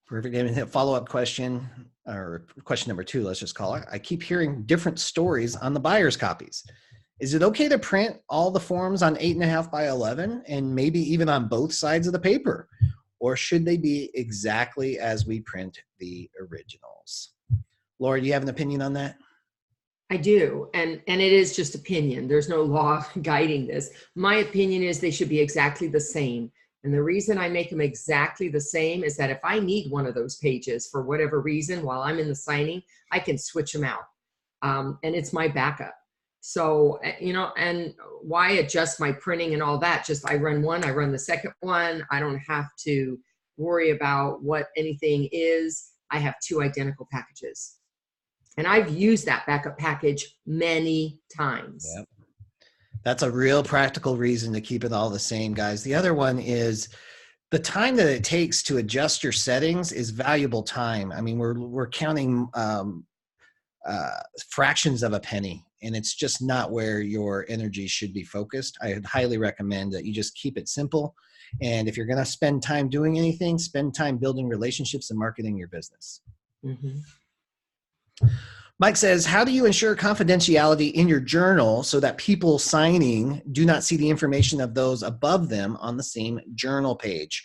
Perfect. And a follow-up question, or question number 2, let's just call it. I keep hearing different stories on the buyer's copies. Is it okay to print all the forms on 8.5 by 11 and maybe even on both sides of the paper? Or should they be exactly as we print the originals? Laura, do you have an opinion on that? I do, and it is just opinion. There's no law guiding this. My opinion is they should be exactly the same. And the reason I make them exactly the same is that if I need one of those pages for whatever reason while I'm in the signing, I can switch them out. And it's my backup. So, you know, and why adjust my printing and all that? Just I run one, I run the second one. I don't have to worry about what anything is. I have 2 identical packages. And I've used that backup package many times. Yep. That's a real practical reason to keep it all the same, guys. The other one is the time that it takes to adjust your settings is valuable time. I mean, we're counting fractions of a penny, and it's just not where your energy should be focused. I would highly recommend that you just keep it simple. And if you're going to spend time doing anything, spend time building relationships and marketing your business. Mm-hmm. Mike says, how do you ensure confidentiality in your journal so that people signing do not see the information of those above them on the same journal page?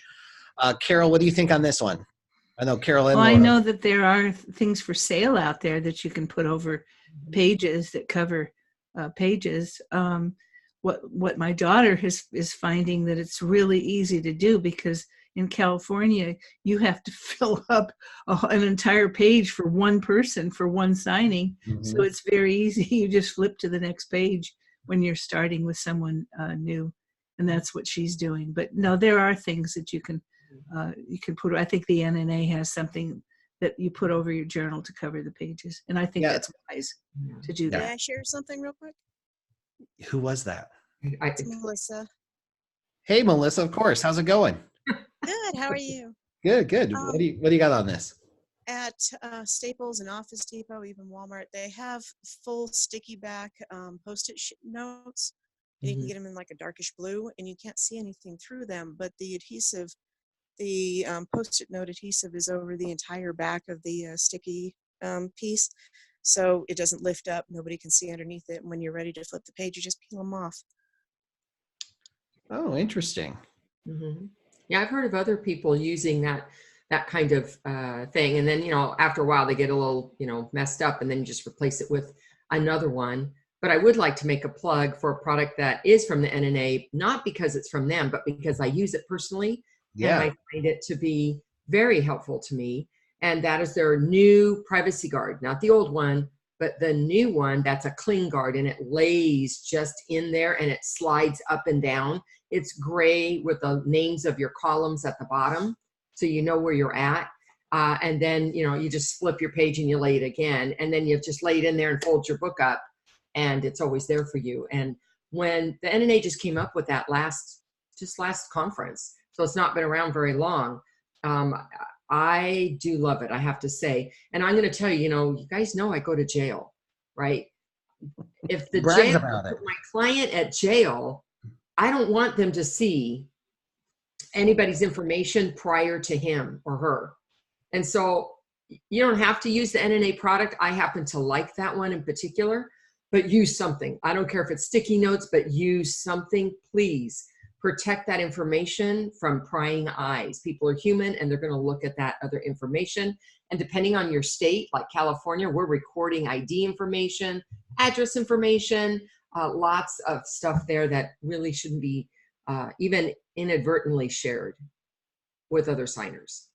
Carol, what do you think on this one? I know Carol and Well, Laura. I know that there are things for sale out there that you can put over pages that cover pages. What my daughter is finding that it's really easy to do, because in California, you have to fill up an entire page for one person for one signing. Mm-hmm. So it's very easy. You just flip to the next page when you're starting with someone new. And that's what she's doing. But no, there are things that you can put. I think the NNA has something that you put over your journal to cover the pages. And I think that's wise to do that. May I share something real quick? Who was that? It's Melissa. Hey, Melissa, of course. How's it going? Good. How are you? Good, good. What do you got on this? At Staples and Office Depot, even Walmart, they have full sticky back Post-it notes. And you can get them in like a darkish blue, and you can't see anything through them. But the adhesive, the Post-it note adhesive, is over the entire back of the sticky piece, so it doesn't lift up. Nobody can see underneath it. And when you're ready to flip the page, you just peel them off. Oh, interesting. Mm-hmm. Yeah, I've heard of other people using that kind of thing, and then, you know, after a while they get a little, you know, messed up, and then you just replace it with another one. But I would like to make a plug for a product that is from the NNA, not because it's from them, but because I use it personally. Yeah. And I find it to be very helpful to me. And that is their new privacy guard, not the old one, but the new one that's a cling guard, and it lays just in there and it slides up and down. It's gray with the names of your columns at the bottom, so you know where you're at. And then, you know, you just flip your page and you lay it again, and then you just lay it in there and fold your book up, and it's always there for you. And when the NNA just came up with that last conference, so it's not been around very long, I do love it, I have to say. And I'm going to tell you, you know, you guys know I go to jail, right? If the jail put my client at jail, I don't want them to see anybody's information prior to him or her. And so you don't have to use the NNA product. I happen to like that one in particular, but use something. I don't care if it's sticky notes, but use something, please. Protect that information from prying eyes. People are human, and they're going to look at that other information. And depending on your state, like California, we're recording ID information, address information, lots of stuff there that really shouldn't be even inadvertently shared with other signers.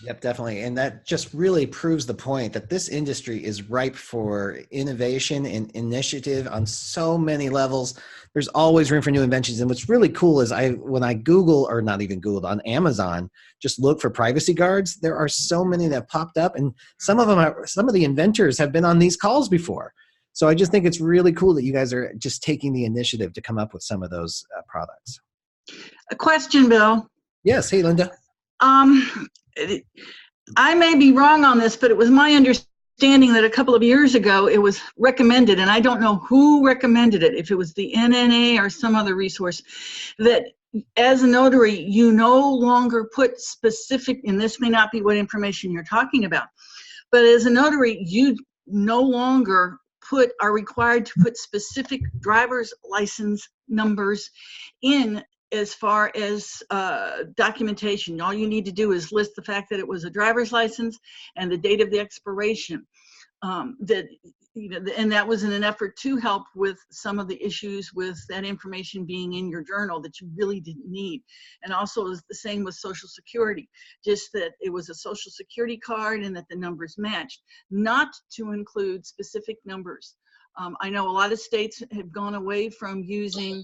Yep, definitely. And that just really proves the point that this industry is ripe for innovation and initiative on so many levels. There's always room for new inventions. And what's really cool is when I Google, or not even Googled, on Amazon, just look for privacy guards, there are so many that popped up, and some of the inventors have been on these calls before. So I just think it's really cool that you guys are just taking the initiative to come up with some of those products. A question, Bill. Yes. Hey, Linda. I may be wrong on this, but it was my understanding that a couple of years ago it was recommended, and I don't know who recommended it, if it was the NNA or some other resource, that as a notary, you no longer put specific, and this may not be what information you're talking about, but as a notary, you no longer are required to put specific driver's license numbers in as far as documentation. All you need to do is list the fact that it was a driver's license and the date of the expiration. And that was in an effort to help with some of the issues with that information being in your journal that you really didn't need. And also it was the same with Social Security, just that it was a Social Security card and that the numbers matched, not to include specific numbers. I know a lot of states have gone away from using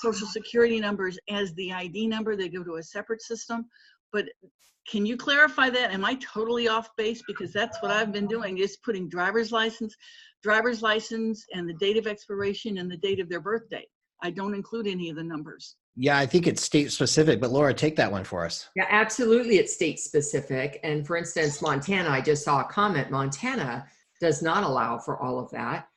Social Security numbers as the ID number. They go to a separate system. But can you clarify that? Am I totally off base? Because that's what I've been doing, is putting driver's license, and the date of expiration and the date of their birthday. I don't include any of the numbers. Yeah, I think it's state specific, but Laura, take that one for us. Yeah, absolutely. It's state specific. And for instance, Montana, I just saw a comment, Montana does not allow for all of that.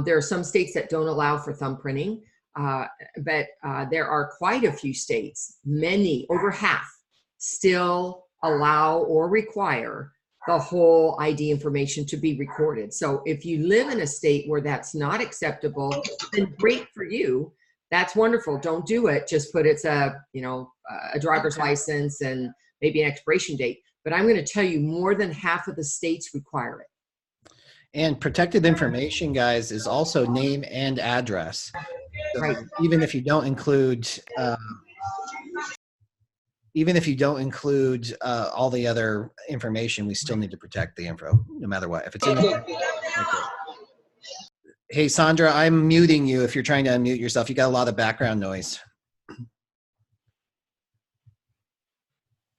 There are some states that don't allow for thumbprinting, but there are quite a few states, many, over half, still allow or require the whole ID information to be recorded. So if you live in a state where that's not acceptable, then great for you. That's wonderful. Don't do it. Just put it's a driver's license and maybe an expiration date. But I'm going to tell you, more than half of the states require it. And protected information, guys, is also name and address. So Right. Even if you don't include all the other information, we still need to protect the info, no matter what. If it's in the Hey, Sandra, I'm muting you if you're trying to unmute yourself. You got a lot of background noise.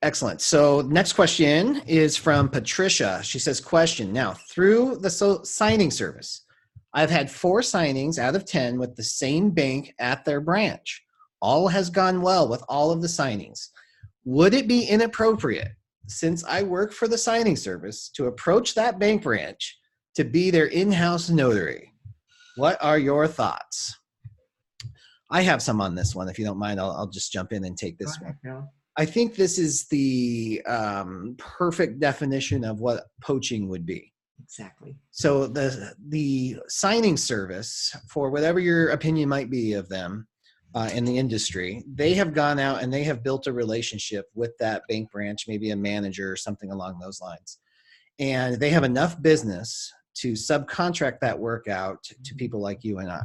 Excellent. So next question is from Patricia. She says, question, now through the signing service, I've had 4 signings out of 10 with the same bank at their branch. All has gone well with all of the signings. Would it be inappropriate, since I work for the signing service, to approach that bank branch to be their in-house notary? What are your thoughts? I have some on this one. If you don't mind, I'll just jump in and take this one. Yeah. I think this is the perfect definition of what poaching would be. Exactly. So the signing service, for whatever your opinion might be of them in the industry, they have gone out and they have built a relationship with that bank branch, maybe a manager or something along those lines. And they have enough business to subcontract that work out to people like you and I.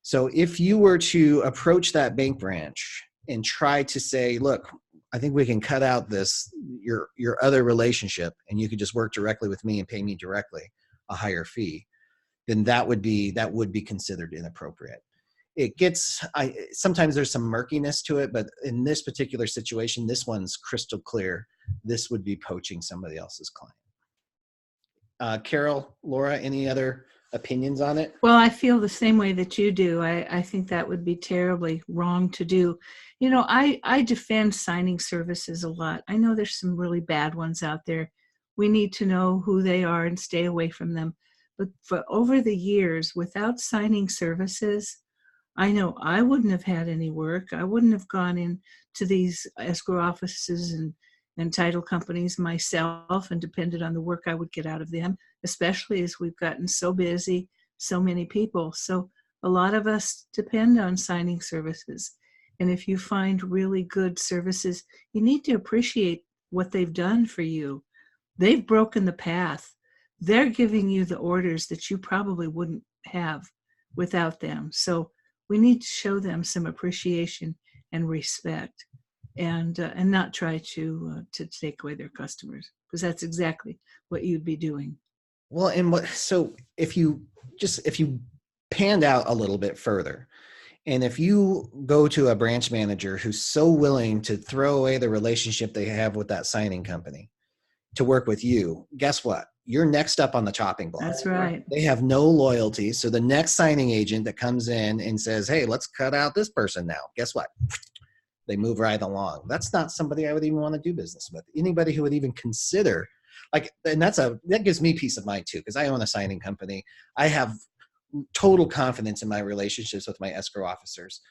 So if you were to approach that bank branch and try to say, look, I think we can cut out your other relationship and you could just work directly with me and pay me directly a higher fee, then that would be considered inappropriate. It gets, sometimes there's some murkiness to it, but in this particular situation, this one's crystal clear. This would be poaching somebody else's client. Carol, Laura, any other opinions on it? Well, I feel the same way that you do. I think that would be terribly wrong to do. You know, I defend signing services a lot. I know there's some really bad ones out there. We need to know who they are and stay away from them. But for over the years, without signing services, I know I wouldn't have had any work. I wouldn't have gone into these escrow offices and title companies myself and depended on the work I would get out of them, especially as we've gotten so busy, so many people. So a lot of us depend on signing services. And if you find really good services, you need to appreciate what they've done for you. They've broken the path. They're giving you the orders that you probably wouldn't have without them. So we need to show them some appreciation and respect. and not try to take away their customers, because that's exactly what you'd be doing. Well, and so if you panned out a little bit further, and if you go to a branch manager who's so willing to throw away the relationship they have with that signing company to work with you, guess what? You're next up on the chopping block. That's right. They have no loyalty. So the next signing agent that comes in and says, hey, let's cut out this person now, guess what? They move right along. That's not somebody I would even want to do business with. Anybody who would even consider, like, and that gives me peace of mind too, because I own a signing company. I have total confidence in my relationships with my escrow officers.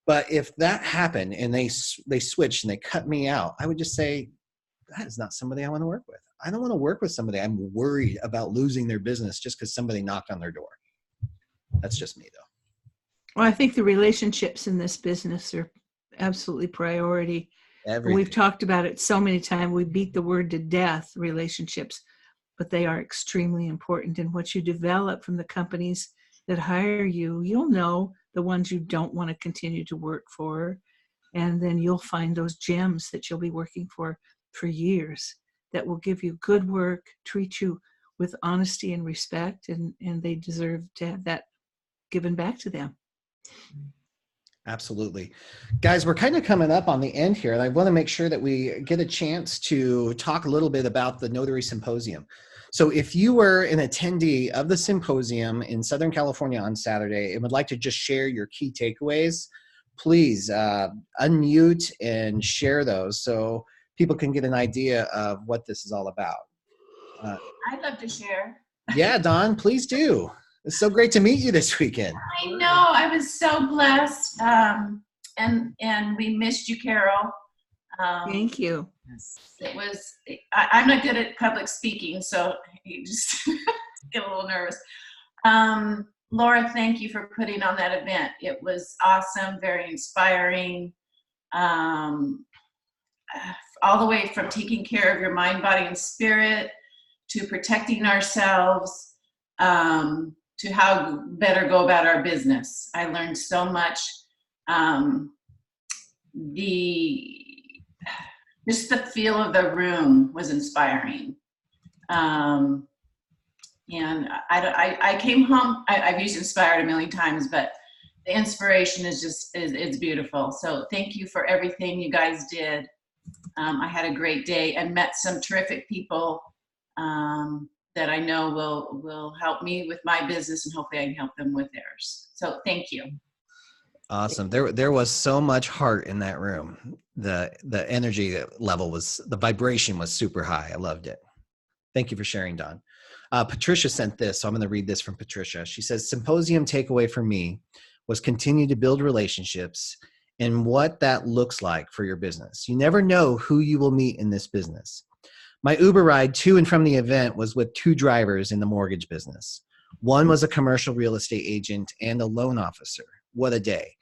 But if that happened and they switched and they cut me out, I would just say, that is not somebody I want to work with. I don't want to work with somebody I'm worried about losing their business just because somebody knocked on their door. That's just me, though. Well, I think the relationships in this business are absolutely priority. We've talked about it so many times. We beat the word to death, relationships, but they are extremely important. And what you develop from the companies that hire you, you'll know the ones you don't want to continue to work for. And then you'll find those gems that you'll be working for years that will give you good work, treat you with honesty and respect, and they deserve to have that given back to them. Absolutely. Guys, we're kind of coming up on the end here, and I want to make sure that we get a chance to talk a little bit about the Notary Symposium. So if you were an attendee of the symposium in Southern California on Saturday and would like to just share your key takeaways, please unmute and share those so people can get an idea of what this is all about. I'd love to share. Yeah, Dawn, please do. It's so great to meet you this weekend. I know, I was so blessed, and we missed you, Carol. Thank you. It was, I'm not good at public speaking, so you just get a little nervous. Laura, thank you for putting on that event. It was awesome, very inspiring. All the way from taking care of your mind, body, and spirit, to protecting ourselves, to how better go about our business. I learned so much. Just the feel of the room was inspiring. And I came home, I've used inspired a million times, but the inspiration is just, it's beautiful. So thank you for everything you guys did. I had a great day and met some terrific people that I know will help me with my business, and hopefully I can help them with theirs. So thank you. Awesome. There was so much heart in that room. The energy level the vibration was super high. I loved it. Thank you for sharing, Dawn. Patricia sent this, so I'm going to read this from Patricia. She says, symposium takeaway for me was continue to build relationships and what that looks like for your business. You never know who you will meet in this business. My Uber ride to and from the event was with 2 drivers in the mortgage business. One was a commercial real estate agent and a loan officer. What a day.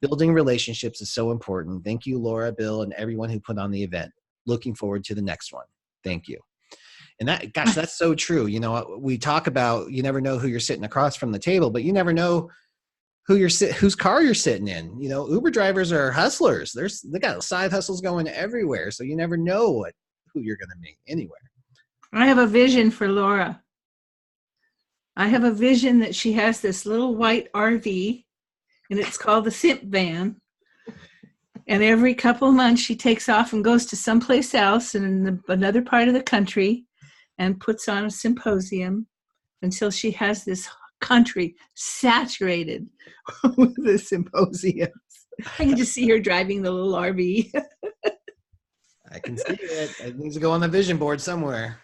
Building relationships is so important. Thank you, Laura, Bill, and everyone who put on the event. Looking forward to the next one. Thank you. And that, gosh, that's so true. You know, we talk about, you never know who you're sitting across from the table, but you never know whose car you're sitting in. You know, Uber drivers are hustlers. They got side hustles going everywhere. So you never know who you're going to meet anywhere. I have a vision for Laura. I have a vision that she has this little white RV, and it's called the Simp Van. And every couple of months she takes off and goes to someplace else in another part of the country and puts on a symposium until she has this country saturated with the symposiums. I can just see her driving the little RV. I can see it. It needs to go on the vision board somewhere.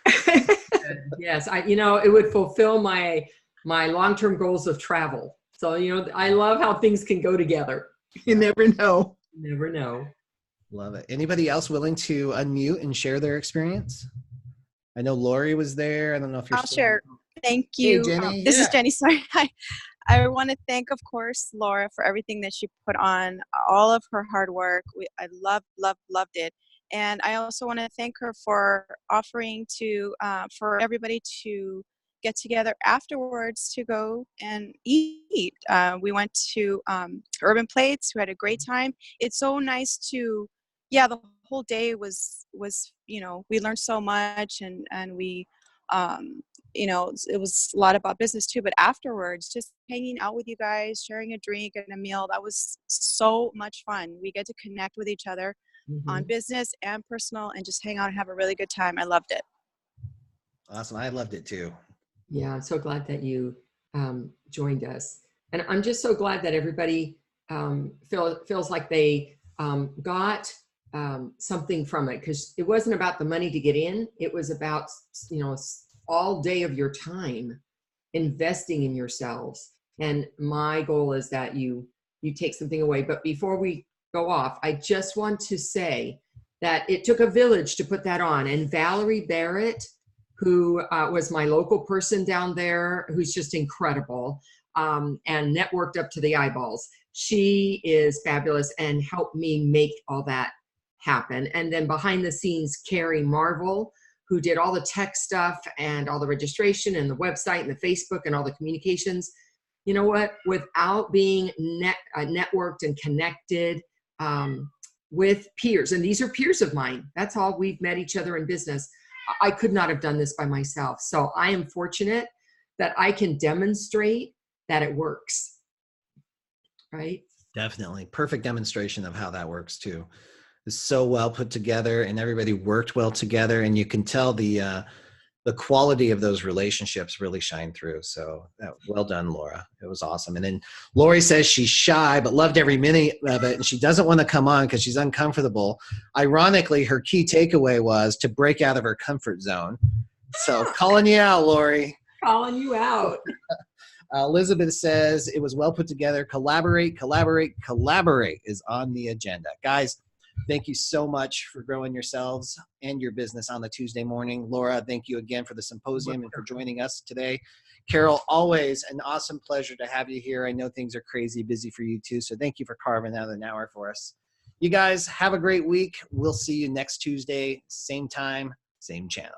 Yes, it would fulfill my long-term goals of travel. So, I love how things can go together. You never know. You never know. Love it. Anybody else willing to unmute and share their experience? I know Lori was there. I don't know if you're I'll share. Thank Hey, you. Jenny. This is Jenny. Sorry. I want to thank, of course, Laura for everything that she put on, all of her hard work. I loved it. And I also want to thank her for offering for everybody to get together afterwards to go and eat. We went to Urban Plates. We had a great time. It's so nice to yeah, the whole day was, we learned so much, and we, it was a lot about business too, but afterwards, just hanging out with you guys, sharing a drink and a meal, that was so much fun. We get to connect with each other on Mhm. business and personal, and just hang out and have a really good time. I loved it. Awesome. I loved it too. Yeah, I'm so glad that you joined us. And I'm just so glad that everybody feels like they got something from it, because it wasn't about the money to get in. It was about, all day of your time investing in yourselves. And my goal is that you take something away. But before we go off, I just want to say that it took a village to put that on. And Valerie Barrett, who was my local person down there, who's just incredible, and networked up to the eyeballs. She is fabulous and helped me make all that happen. And then behind the scenes, Carrie Marvel, who did all the tech stuff and all the registration and the website and the Facebook and all the communications. You know what? Without being networked and connected with peers, and these are peers of mine, that's all, we've met each other in business, I could not have done this by myself. So I am fortunate that I can demonstrate that it works, right? Definitely. Perfect demonstration of how that works too. It's so well put together, and everybody worked well together, and you can tell the quality of those relationships really shine through. So well done, Laura. It was awesome. And then Lori says she's shy, but loved every minute of it. And she doesn't want to come on because she's uncomfortable. Ironically, her key takeaway was to break out of her comfort zone. So calling you out, Lori. Calling you out. Elizabeth says it was well put together. Collaborate, collaborate, collaborate is on the agenda. Guys, thank you so much for growing yourselves and your business on the Tuesday morning. Laura, thank you again for the symposium and for joining us today. Carol, always an awesome pleasure to have you here. I know things are crazy busy for you too, so thank you for carving out an hour for us. You guys have a great week. We'll see you next Tuesday, same time, same channel.